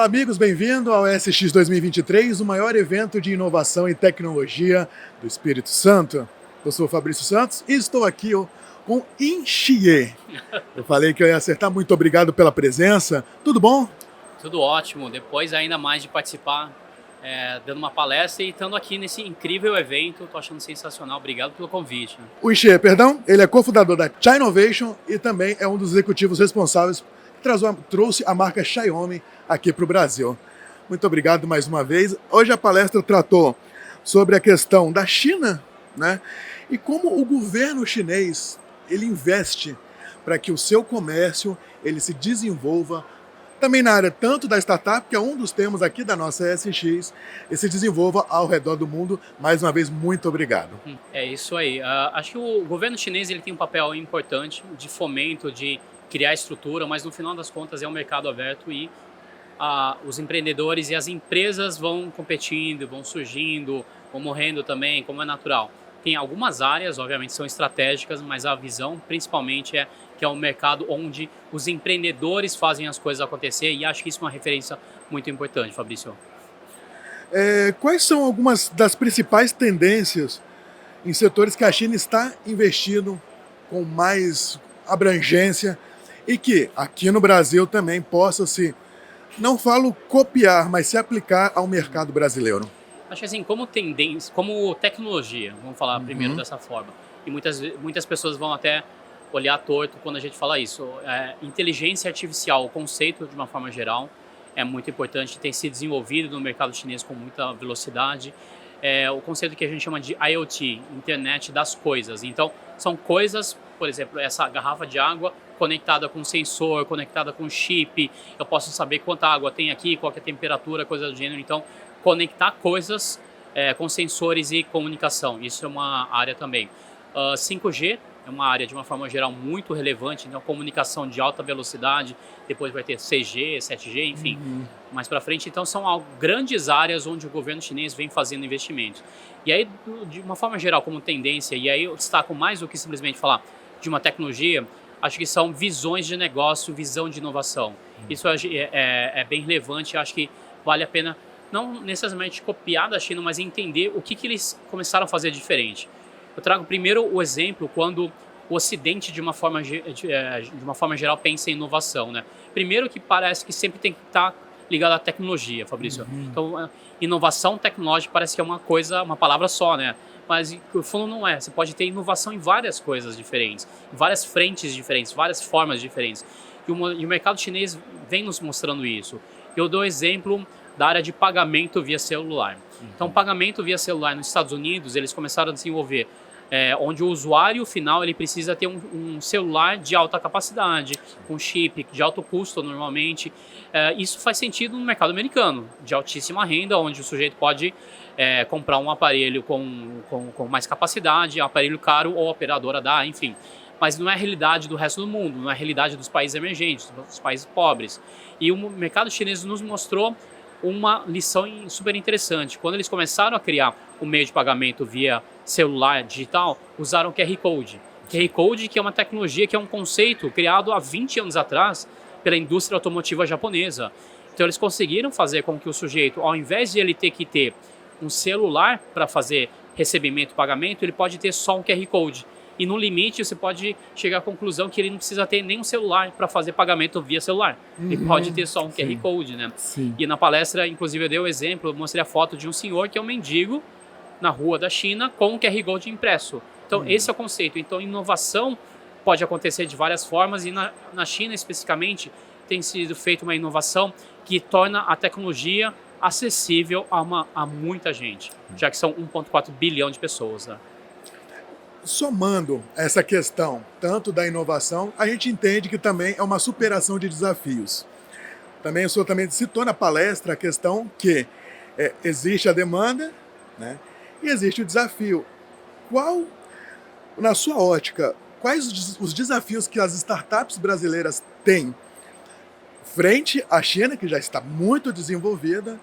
amigos, bem-vindo ao SX 2023, o maior evento de inovação e tecnologia do Espírito Santo. Eu sou o Fabrício Santos e estou aqui com Inchie. Eu falei que eu ia acertar, muito obrigado pela presença. Tudo bom? Tudo ótimo, depois ainda mais de participar, dando uma palestra e estando aqui nesse incrível evento, estou achando sensacional, obrigado pelo convite. O Inchie, perdão, ele é cofundador da China Innovation e também é um dos executivos responsáveis que trouxe a marca Xiaomi aqui para o Brasil. Muito obrigado mais uma vez. Hoje a palestra tratou sobre a questão da China, né? E como o governo chinês ele investe para que o seu comércio ele se desenvolva também na área tanto da startup, que é um dos temas aqui da nossa SX, e se desenvolva ao redor do mundo. Mais uma vez, muito obrigado. É isso aí. Acho que o governo chinês ele tem um papel importante de fomento, de criar estrutura, mas no final das contas é um mercado aberto e os empreendedores e as empresas vão competindo, vão surgindo, vão morrendo também, como é natural. Tem algumas áreas, obviamente, são estratégicas, mas a visão principalmente é que é um mercado onde os empreendedores fazem as coisas acontecer e acho que isso é uma referência muito importante, Fabrício. Quais são algumas das principais tendências em setores que a China está investindo com mais abrangência e que aqui no Brasil também possa se, não falo copiar, mas se aplicar ao mercado brasileiro? Acho que assim, como tendência, como tecnologia, vamos falar primeiro dessa forma, e muitas pessoas vão até olhar torto quando a gente fala isso. Inteligência artificial, o conceito de uma forma geral, é muito importante, tem sido desenvolvido no mercado chinês com muita velocidade. O conceito que a gente chama de IoT, Internet das Coisas. Então, são coisas, por exemplo, essa garrafa de água conectada com sensor, conectada com chip, eu posso saber quanta água tem aqui, qual que é a temperatura, coisa do gênero. Então, conectar coisas com sensores e comunicação, isso é uma área também. 5G é uma área, de uma forma geral, muito relevante, então comunicação de alta velocidade, depois vai ter 6G, 7G, enfim, mais para frente. Então são grandes áreas onde o governo chinês vem fazendo investimentos. E aí, de uma forma geral, como tendência, e aí eu destaco mais do que simplesmente falar de uma tecnologia, acho que são visões de negócio, visão de inovação. Isso é bem relevante, acho que vale a pena não necessariamente copiar da China, mas entender o que eles começaram a fazer diferente. Eu trago primeiro o exemplo quando o Ocidente, de uma forma geral, pensa em inovação, né? Primeiro que parece que sempre tem que estar ligado à tecnologia, Fabrício. Então, inovação tecnológica parece que é uma palavra só, né? Mas o fundo não é. Você pode ter inovação em várias coisas diferentes, em várias frentes diferentes, várias formas diferentes. E o mercado chinês vem nos mostrando isso. Eu dou exemplo da área de pagamento via celular. Então, pagamento via celular nos Estados Unidos, eles começaram a desenvolver onde o usuário final ele precisa ter um celular de alta capacidade, com chip de alto custo normalmente. Isso faz sentido no mercado americano, de altíssima renda, onde o sujeito pode comprar um aparelho com mais capacidade, aparelho caro ou a operadora dá, enfim. Mas não é a realidade do resto do mundo, não é a realidade dos países emergentes, dos países pobres. E o mercado chinês nos mostrou uma lição super interessante. Quando eles começaram a criar o meio de pagamento via celular digital, usaram o QR Code. QR Code, que é uma tecnologia, que é um conceito criado há 20 anos atrás pela indústria automotiva japonesa. Então eles conseguiram fazer com que o sujeito, ao invés de ele ter que ter um celular para fazer recebimento e pagamento, ele pode ter só um QR Code. E no limite você pode chegar à conclusão que ele não precisa ter nenhum celular para fazer pagamento via celular. Ele pode ter só um QR Code, né? Sim. E na palestra, inclusive, eu dei o exemplo, eu mostrei a foto de um senhor que é um mendigo na rua da China com um QR Code impresso. Então esse é o conceito. Então inovação pode acontecer de várias formas e na China especificamente tem sido feita uma inovação que torna a tecnologia acessível a muita gente, já que são 1,4 bilhão de pessoas, né? Somando essa questão, tanto da inovação, a gente entende que também é uma superação de desafios. Também o senhor também citou na palestra a questão que existe a demanda, né, e existe o desafio. Qual, na sua ótica, quais os desafios que as startups brasileiras têm frente à China, que já está muito desenvolvida,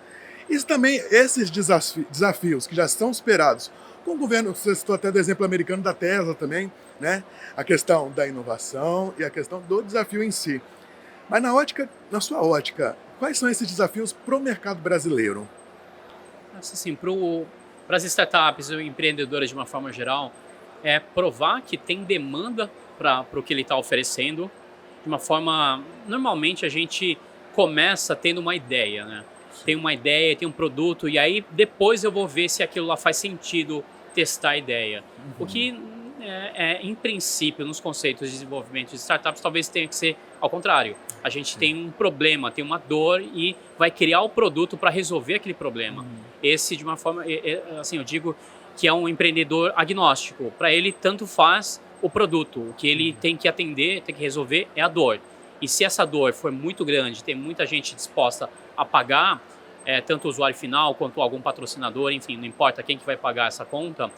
e também esses desafios que já estão superados com o governo? Você citou até do exemplo americano da Tesla também, né? A questão da inovação e a questão do desafio em si. Mas na sua ótica, Quais são esses desafios para o mercado brasileiro? Assim, para as startups e empreendedoras de uma forma geral, é provar que tem demanda para o que ele está oferecendo. De uma forma, normalmente a gente começa tendo uma ideia, né? Tem uma ideia, tem um produto, e aí depois eu vou ver se aquilo lá faz sentido testar a ideia. O que, em princípio, nos conceitos de desenvolvimento de startups, talvez tenha que ser ao contrário. A gente tem um problema, tem uma dor e vai criar o produto para resolver aquele problema. Esse, de uma forma, assim, eu digo que é um empreendedor agnóstico. Para ele, tanto faz o produto. O que ele tem que atender, tem que resolver é a dor. E se essa dor for muito grande, tem muita gente disposta a pagar, tanto o usuário final quanto algum patrocinador, enfim, não importa quem que vai pagar essa conta,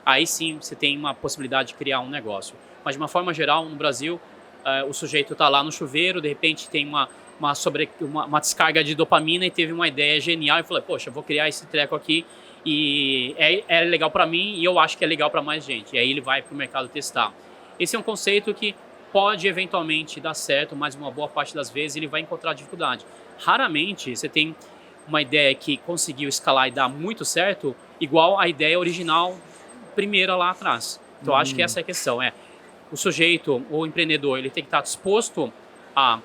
aí sim você tem uma possibilidade de criar um negócio. Mas de uma forma geral, no Brasil, o sujeito está lá no chuveiro, de repente tem uma descarga de dopamina e teve uma ideia genial e falou, poxa, eu vou criar esse treco aqui e é legal para mim e eu acho que é legal para mais gente. E aí ele vai para o mercado testar. Esse é um conceito que pode eventualmente dar certo, mas uma boa parte das vezes ele vai encontrar dificuldade. Raramente você tem uma ideia que conseguiu escalar e dar muito certo, igual a ideia original primeira lá atrás. Então acho que essa é a questão, o sujeito ou o empreendedor, ele tem que estar disposto a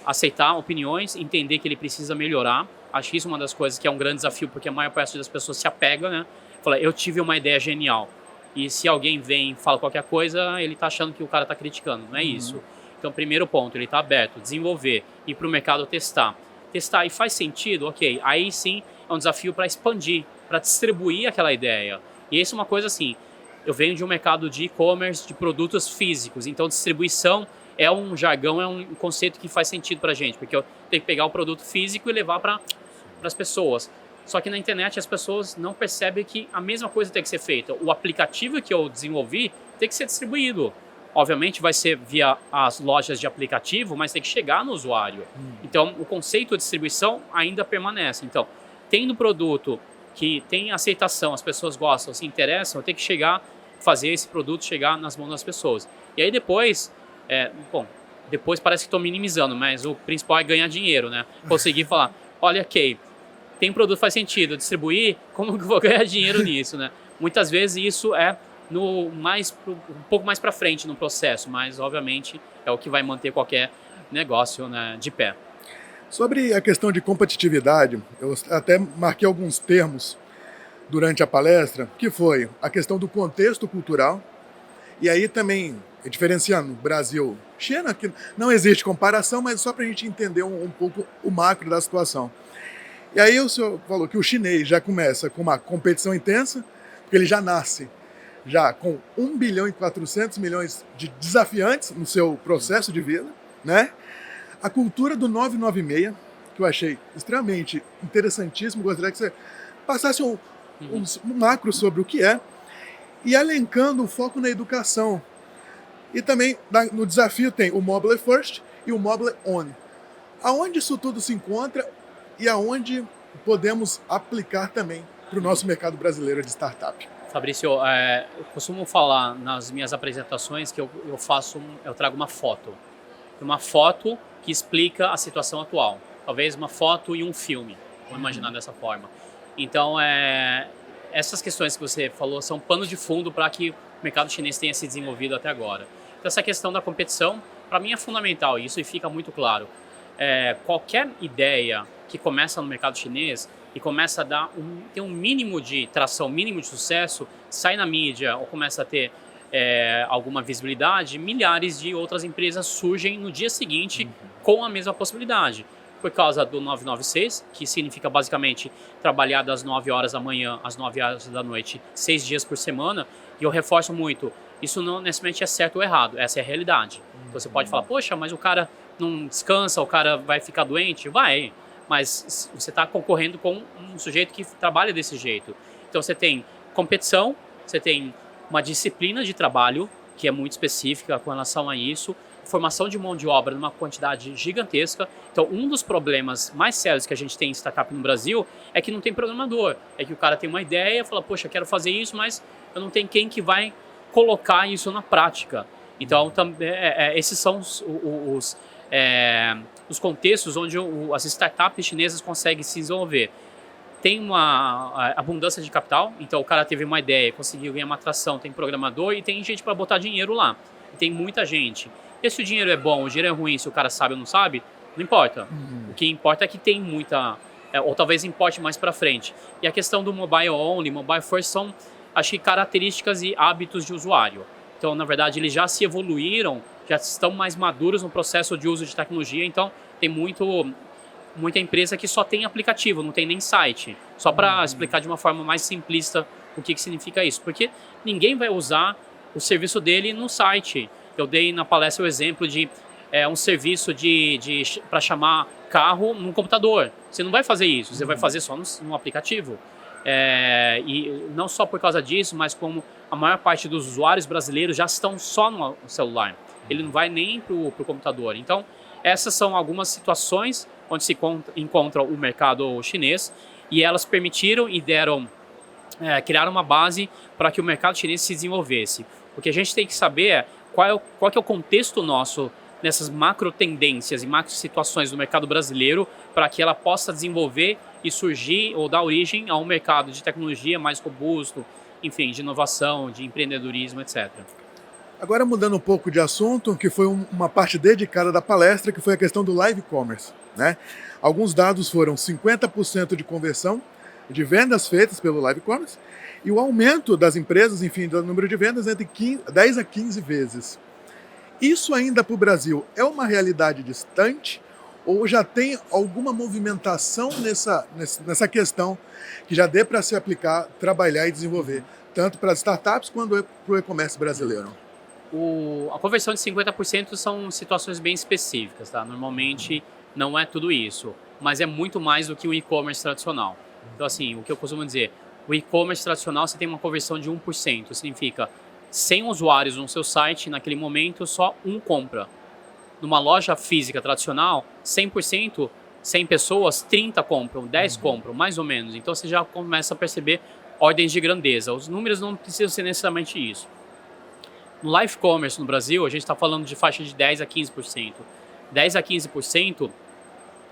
aceitar opiniões, entender que ele precisa melhorar. Acho que isso é uma das coisas que é um grande desafio, porque a maior parte das pessoas se apega, né? Fala, eu tive uma ideia genial. E se alguém vem e fala qualquer coisa, ele está achando que o cara está criticando. Não é isso. Então, primeiro ponto, ele está aberto, desenvolver, ir para o mercado testar. Testar e faz sentido, ok. Aí sim é um desafio para expandir, para distribuir aquela ideia. E isso é uma coisa assim, eu venho de um mercado de e-commerce, de produtos físicos, então distribuição é um jargão, é um conceito que faz sentido para a gente, porque eu tenho que pegar o produto físico e levar para as pessoas. Só que na internet as pessoas não percebem que a mesma coisa tem que ser feita. O aplicativo que eu desenvolvi tem que ser distribuído. Obviamente vai ser via as lojas de aplicativo, mas tem que chegar no usuário. Então o conceito de distribuição ainda permanece. Então, tendo produto que tem aceitação, as pessoas gostam, se interessam, eu tenho que fazer esse produto chegar nas mãos das pessoas. E aí depois, depois parece que estou minimizando, mas o principal é ganhar dinheiro, né? Conseguir falar, olha, ok, tem produto que faz sentido, distribuir, como que eu vou ganhar dinheiro nisso, né? Muitas vezes isso é um pouco mais para frente no processo, mas obviamente é o que vai manter qualquer negócio, né, de pé. Sobre a questão de competitividade, eu até marquei alguns termos durante a palestra, que foi a questão do contexto cultural, e aí também, diferenciando Brasil, China, que não existe comparação, mas só para a gente entender um pouco o macro da situação. E aí o senhor falou que o chinês já começa com uma competição intensa, porque ele já nasce já com 1 bilhão e 400 milhões de desafiantes no seu processo de vida, né? A cultura do 996, que eu achei extremamente interessantíssimo, gostaria que você passasse um macro sobre o que é, e elencando o foco na educação. E também no desafio tem o Mobile First e o Mobile On. Aonde isso tudo se encontra e aonde podemos aplicar também para o nosso mercado brasileiro de startup? Fabrício, eu costumo falar nas minhas apresentações que eu trago uma foto. Uma foto que explica a situação atual. Talvez uma foto e um filme, vamos imaginar dessa forma. Então, essas questões que você falou são pano de fundo para que o mercado chinês tenha se desenvolvido até agora. Então, essa questão da competição, para mim, é fundamental, e isso fica muito claro. Qualquer ideia que começa no mercado chinês e começa a ter um mínimo de tração, um mínimo de sucesso, sai na mídia ou começa a ter alguma visibilidade, milhares de outras empresas surgem no dia seguinte com a mesma possibilidade. Por causa do 996, que significa basicamente trabalhar das 9 horas da manhã às 9 horas da noite, 6 dias por semana, e eu reforço muito, isso não necessariamente é certo ou errado, essa é a realidade. Então você pode falar, poxa, mas o cara não descansa, o cara vai ficar doente? Vai, mas você está concorrendo com um sujeito que trabalha desse jeito. Então você tem competição, você tem uma disciplina de trabalho que é muito específica com relação a isso, formação de mão de obra numa quantidade gigantesca. Então, um dos problemas mais sérios que a gente tem em startup no Brasil é que não tem programador. É que o cara tem uma ideia, fala, poxa, quero fazer isso, mas eu não tenho quem que vai colocar isso na prática. Então, esses são os contextos onde as startups chinesas conseguem se desenvolver. Tem uma abundância de capital, então o cara teve uma ideia, conseguiu ganhar uma atração, tem programador e tem gente para botar dinheiro lá. Tem muita gente. E se o dinheiro é bom, o dinheiro é ruim, se o cara sabe ou não sabe, não importa. O que importa é que tem muita... ou talvez importe mais para frente. E a questão do mobile only, mobile first são, acho que, características e hábitos de usuário. Então, na verdade, eles já se evoluíram, já estão mais maduros no processo de uso de tecnologia, então tem muita empresa que só tem aplicativo, não tem nem site. Só para explicar de uma forma mais simplista o que significa isso. Porque ninguém vai usar o serviço dele no site. Eu dei na palestra o exemplo de um serviço para chamar carro no computador. Você não vai fazer isso, você vai fazer só no aplicativo. E não só por causa disso, mas como a maior parte dos usuários brasileiros já estão só no celular. Ele não vai nem para o computador. Então, essas são algumas situações onde se encontra o mercado chinês e elas permitiram e criaram uma base para que o mercado chinês se desenvolvesse. O que a gente tem que saber é qual que é o contexto nosso nessas macro tendências e macro situações do mercado brasileiro para que ela possa desenvolver e surgir ou dar origem a um mercado de tecnologia mais robusto, enfim, de inovação, de empreendedorismo, etc. Agora mudando um pouco de assunto, que foi uma parte dedicada da palestra, que foi a questão do live commerce, né? Alguns dados foram 50% de conversão de vendas feitas pelo live commerce e o aumento das empresas, enfim, do número de vendas entre 10 a 15 vezes. Isso ainda para o Brasil é uma realidade distante ou já tem alguma movimentação nessa questão que já dê para se aplicar, trabalhar e desenvolver, tanto para as startups quanto para o e-commerce brasileiro? A conversão de 50% são situações bem específicas, tá? Normalmente não é tudo isso, mas é muito mais do que o e-commerce tradicional. Então, assim, o que eu costumo dizer, o e-commerce tradicional você tem uma conversão de 1%, significa 100 usuários no seu site, naquele momento só um compra. Numa loja física tradicional, 100%, 100 pessoas, 30 compram, 10 compram, mais ou menos. Então você já começa a perceber ordens de grandeza. Os números não precisam ser necessariamente isso. No live commerce no Brasil, a gente está falando de faixa de 10 a 15%. 10 a 15%,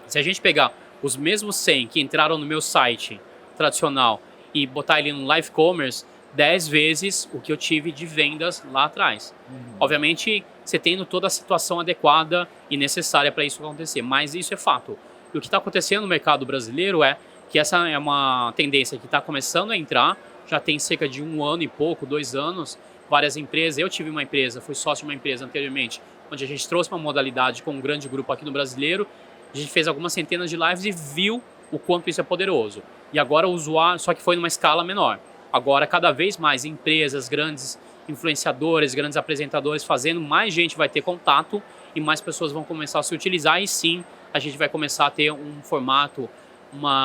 se a gente pegar os mesmos 100 que entraram no meu site tradicional e botar ele no live commerce, 10 vezes o que eu tive de vendas lá atrás. Obviamente, você tendo toda a situação adequada e necessária para isso acontecer, mas isso é fato. E o que está acontecendo no mercado brasileiro é que essa é uma tendência que está começando a entrar, já tem cerca de 1 ano e pouco, 2 anos, várias empresas. Eu tive uma empresa, fui sócio de uma empresa anteriormente, onde a gente trouxe uma modalidade com um grande grupo aqui no brasileiro, a gente fez algumas centenas de lives e viu o quanto isso é poderoso. E agora o usuário, só que foi numa escala menor. Agora, cada vez mais empresas, grandes influenciadores, grandes apresentadores fazendo, mais gente vai ter contato e mais pessoas vão começar a se utilizar e sim, a gente vai começar a ter um formato,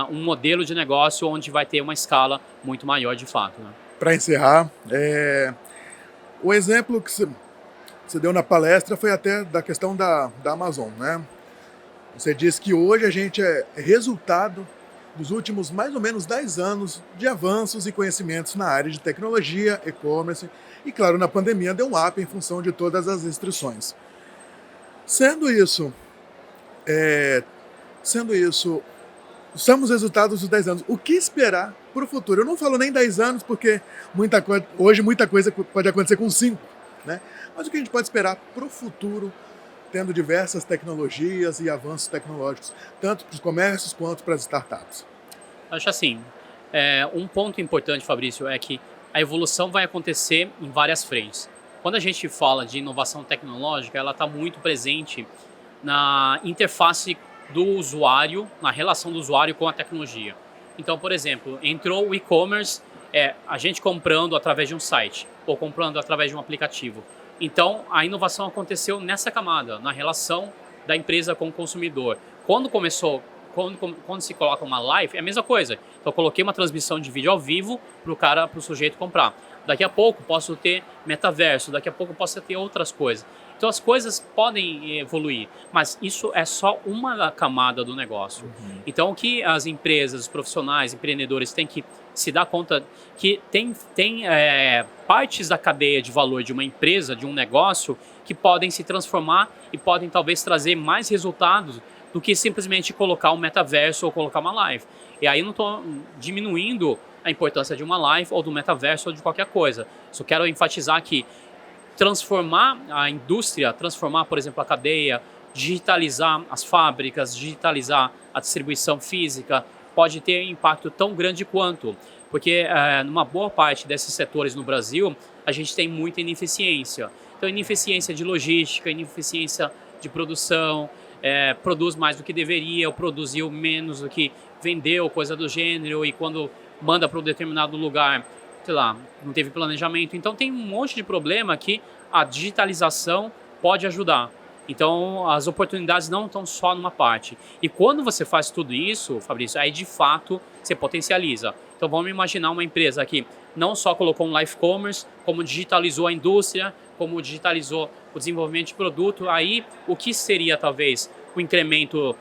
um modelo de negócio onde vai ter uma escala muito maior de fato. Né? Para encerrar, o exemplo que você deu na palestra foi até da questão da Amazon, né? Você disse que hoje a gente é resultado dos últimos mais ou menos 10 anos de avanços e conhecimentos na área de tecnologia, e-commerce e, claro, na pandemia deu um up em função de todas as restrições. Sendo isso, somos resultados dos 10 anos. O que esperar para o futuro? Eu não falo nem 10 anos, porque hoje muita coisa pode acontecer com 5, né? Mas o que a gente pode esperar para o futuro, tendo diversas tecnologias e avanços tecnológicos, tanto para os comércios quanto para as startups? Acho assim, um ponto importante, Fabrício, é que a evolução vai acontecer em várias frentes. Quando a gente fala de inovação tecnológica, ela está muito presente na interface do usuário, na relação do usuário com a tecnologia. Então, por exemplo, entrou o e-commerce, a gente comprando através de um site ou comprando através de um aplicativo. Então, a inovação aconteceu nessa camada, na relação da empresa com o consumidor. Quando se coloca uma live, é a mesma coisa. Então, eu coloquei uma transmissão de vídeo ao vivo para o sujeito comprar. Daqui a pouco posso ter metaverso, daqui a pouco posso ter outras coisas. Então, as coisas podem evoluir, mas isso é só uma camada do negócio. Então, o que as empresas, os profissionais, empreendedores têm que se dar conta que tem partes da cadeia de valor de uma empresa, de um negócio, que podem se transformar e podem talvez trazer mais resultados do que simplesmente colocar um metaverso ou colocar uma live. E aí eu não estou diminuindo a importância de uma live ou do metaverso ou de qualquer coisa. Só quero enfatizar que transformar a indústria, transformar, por exemplo, a cadeia, digitalizar as fábricas, digitalizar a distribuição física, pode ter impacto tão grande quanto. Porque numa boa parte desses setores no Brasil, a gente tem muita ineficiência. Então, ineficiência de logística, ineficiência de produção, produz mais do que deveria, ou produziu menos do que vendeu, coisa do gênero, e quando manda para um determinado lugar, sei lá, não teve planejamento. Então tem um monte de problema que a digitalização pode ajudar. Então as oportunidades não estão só numa parte. E quando você faz tudo isso, Fabrício, aí de fato você potencializa. Então vamos imaginar uma empresa que não só colocou um live commerce, como digitalizou a indústria, como digitalizou o desenvolvimento de produto. Aí o que seria talvez o incremento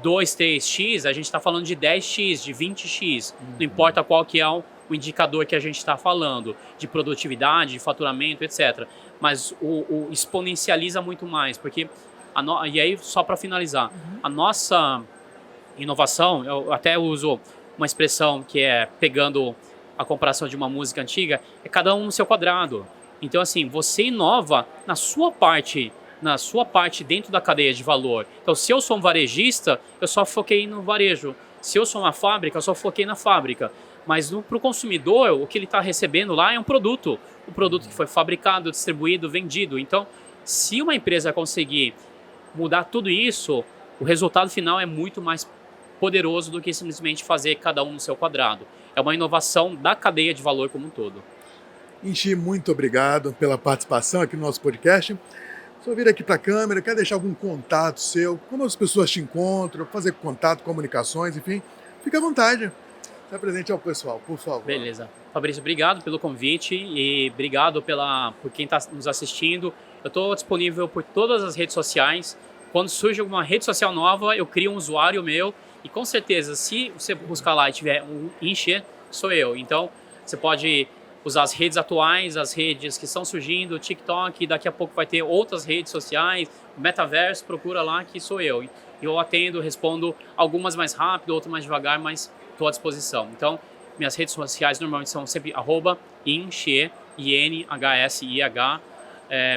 2, 3x, a gente está falando de 10x, de 20x, não importa qual que é o indicador que a gente está falando, de produtividade, de faturamento, etc. Mas o exponencializa muito mais, porque, e aí só para finalizar, a nossa inovação, eu até uso uma expressão que é, pegando a comparação de uma música antiga, é cada um no seu quadrado. Então assim, você inova na sua parte dentro da cadeia de valor. Então, se eu sou um varejista, eu só foquei no varejo. Se eu sou uma fábrica, eu só foquei na fábrica. Mas para o consumidor, o que ele está recebendo lá é um produto. O produto que foi fabricado, distribuído, vendido. Então, se uma empresa conseguir mudar tudo isso, o resultado final é muito mais poderoso do que simplesmente fazer cada um no seu quadrado. É uma inovação da cadeia de valor como um todo. Inchi, muito obrigado pela participação aqui no nosso podcast. Só vir aqui para a câmera, quer deixar algum contato seu? Como as pessoas te encontram? Fazer contato, comunicações, enfim. Fique à vontade. Se apresente ao pessoal, por favor. Beleza. Fabrício, obrigado pelo convite e obrigado por quem está nos assistindo. Eu estou disponível por todas as redes sociais. Quando surge alguma rede social nova, eu crio um usuário meu e com certeza, se você buscar lá e tiver um Inchi, sou eu. Então, você pode usar as redes atuais, as redes que estão surgindo, o TikTok, daqui a pouco vai ter outras redes sociais, o Metaverso, procura lá que sou eu. Eu atendo, respondo algumas mais rápido, outras mais devagar, mas estou à disposição. Então, minhas redes sociais normalmente são sempre @inchih, INHSIH,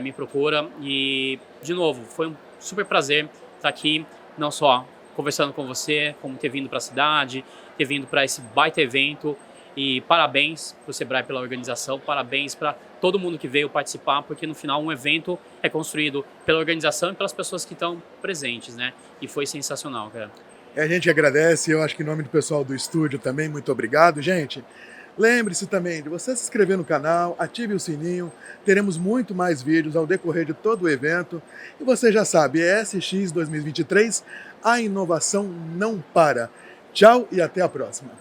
me procura. E, de novo, foi um super prazer estar aqui, não só conversando com você, como ter vindo para a cidade, ter vindo para esse baita evento. E parabéns para o Sebrae pela organização, parabéns para todo mundo que veio participar, porque no final um evento é construído pela organização e pelas pessoas que estão presentes, né? E foi sensacional, cara. A gente agradece, eu acho que em nome do pessoal do estúdio também, muito obrigado, gente. Lembre-se também de você se inscrever no canal, ative o sininho, teremos muito mais vídeos ao decorrer de todo o evento. E você já sabe, ESX 2023, a inovação não para. Tchau e até a próxima.